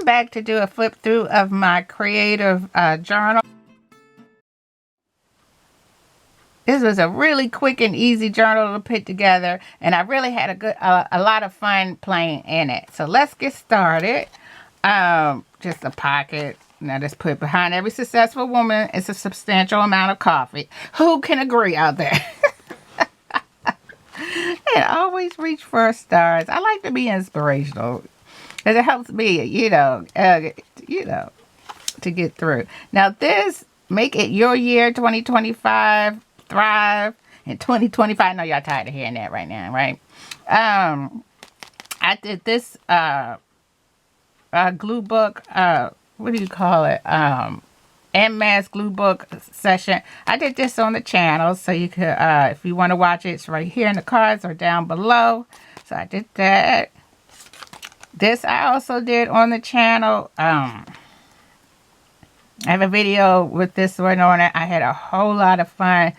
I'm back to do a flip through of my creative journal. This was a really quick and easy journal to put together, and I really had a lot of fun playing in it. So let's get started. Just a pocket. Now just put behind every successful woman is a substantial amount of coffee. Who can agree out there? And always reach for stars. I like to be inspirational because it helps me, to get through. Now this, make it your year, 2025. Thrive in 2025. I know y'all tired of hearing that right now, right? I did this glue book. What do you call it? En masse glue book session. I did this on the channel, so you could, if you want to watch it, it's right here in the cards or down below. So I did that. This I also did on the channel. I have a video with this one on it. I had a whole lot of fun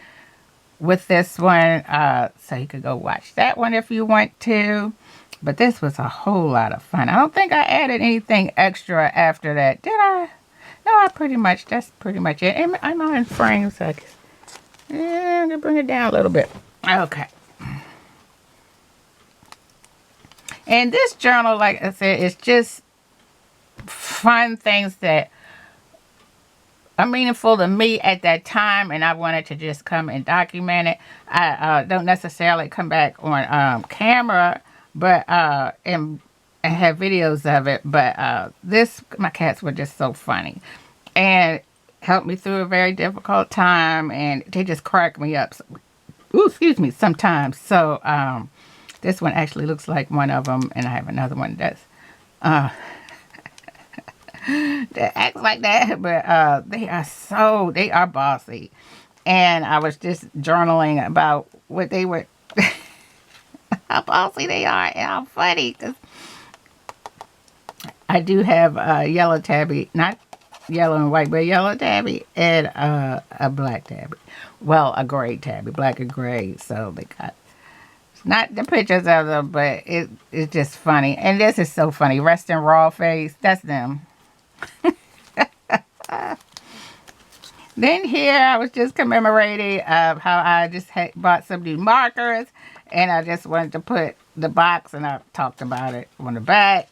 with this one, so you could go watch that one if you want to. But this was a whole lot of fun. I don't think I added anything extra after that, did I? No, that's pretty much it. And I'm on frames, so I'm gonna bring it down a little bit. Okay. And this journal, like I said, is just fun things that are meaningful to me at that time, and I wanted to just come and document it. I don't necessarily come back on camera, but and have videos of it. But my cats were just so funny and helped me through a very difficult time, and they just crack me up. Sometimes. So this one actually looks like one of them, and I have another one that's that acts like that, but they are bossy. And I was just journaling about what they were, how bossy they are, and how funny, because I do have yellow tabby, not yellow and white, but yellow tabby and a black tabby. Well, a gray tabby, black and gray. So they got, it's not the pictures of them, but it's just funny. And this is so funny. Resting raw face, that's them. Then here I was just commemorating how I just bought some new markers, and I just wanted to put the box, and I talked about it on the back.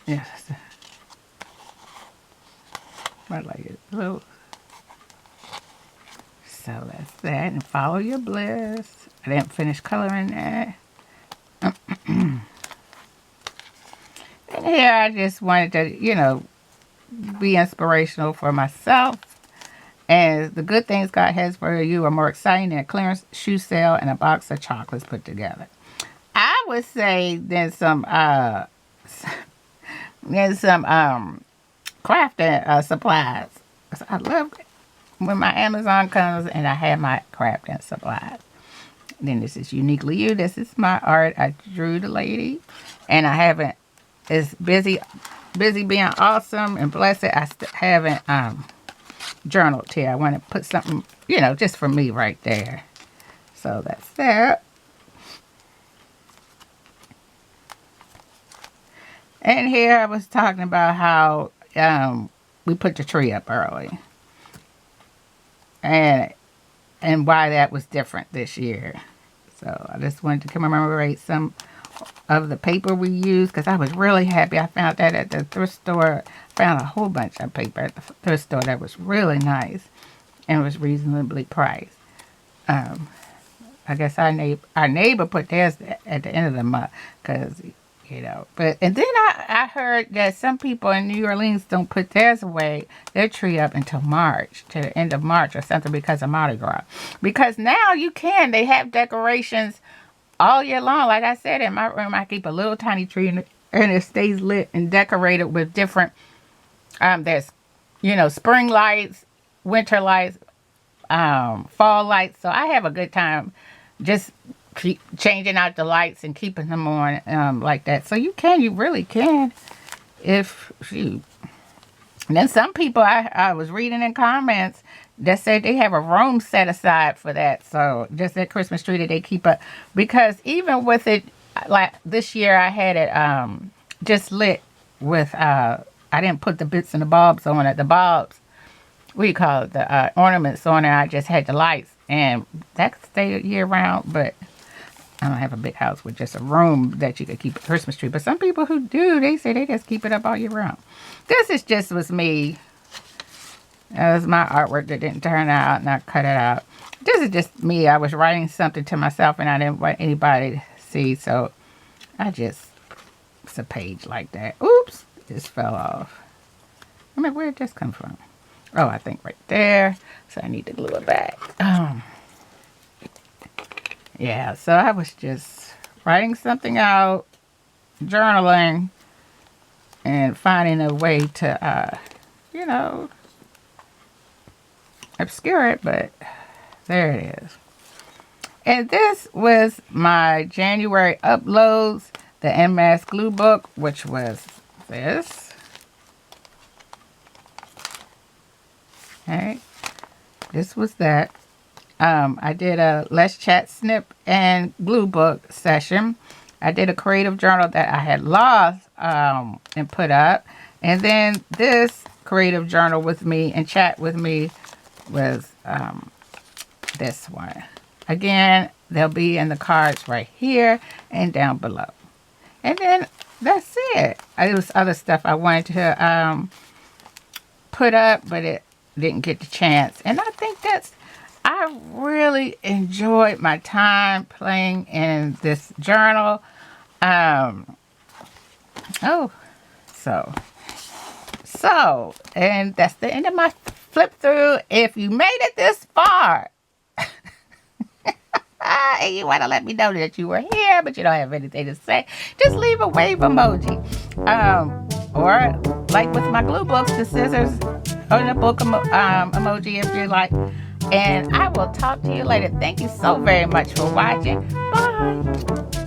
Yes, I like it. So that's that, and follow your bliss. I didn't finish coloring that. And here I just wanted to, be inspirational for myself. And the good things God has for you are more exciting than a clearance shoe sale and a box of chocolates put together. I would say there's some crafting supplies. I love it when my Amazon comes and I have my crafting supplies. Then this is uniquely you. This is my art. I drew the lady, and I haven't. It's busy being awesome and blessed. I haven't journaled here. I want to put something, just for me right there. So that's that. And here I was talking about how we put the tree up early, and why that was different this year. So I just wanted to commemorate some of the paper we used, because I was really happy. I found that at the thrift store. Found a whole bunch of paper at the thrift store that was really nice and was reasonably priced. I guess our neighbor put theirs at the end of the month, because But and then I heard that some people in New Orleans don't put their tree up until March, to the end of March or something, because of Mardi Gras. Because now you can. They have decorations all year long. Like I said, in my room, I keep a little tiny tree, and it stays lit and decorated with different, there's, spring lights, winter lights, fall lights. So I have a good time just keep changing out the lights and keeping them on like that. So you really can, if you. And then some people I was reading in comments that said they have a room set aside for that. So just that Christmas tree that they keep up. Because even with it, like this year I had it just lit with, I didn't put the bits and the bulbs on it. The bulbs, what do you call it? The ornaments on it. I just had the lights. And that could stay year round, but I don't have a big house with just a room that you could keep a Christmas tree. But some people who do, they say they just keep it up all year round. This is just was me. That was my artwork that didn't turn out, and I cut it out. This is just me. I was writing something to myself, and I didn't want anybody to see, so I just, it's a page like that. Oops, it just fell off. I mean, where did this come from? Oh, I think right there. So I need to glue it back. Yeah, so I was just writing something out, journaling, and finding a way to, you know, obscure it, but there it is. And this was my January uploads, the Unmasked Glue book, which was this. Okay, this was that. I did a Let's Chat Snip and Glue book session. I did a creative journal that I had lost and put up. And then this creative journal with me and chat with me was this one. Again, they'll be in the cards right here and down below. And then that's it. There was other stuff I wanted to put up, but it didn't get the chance. And I think I really enjoyed my time playing in this journal. And that's the end of my flip through. If you made it this far, and you want to let me know that you were here, but you don't have anything to say, just leave a wave emoji. Or like with my glue books, the scissors or the book emoji if you like. And I will talk to you later. Thank you so very much for watching. Bye.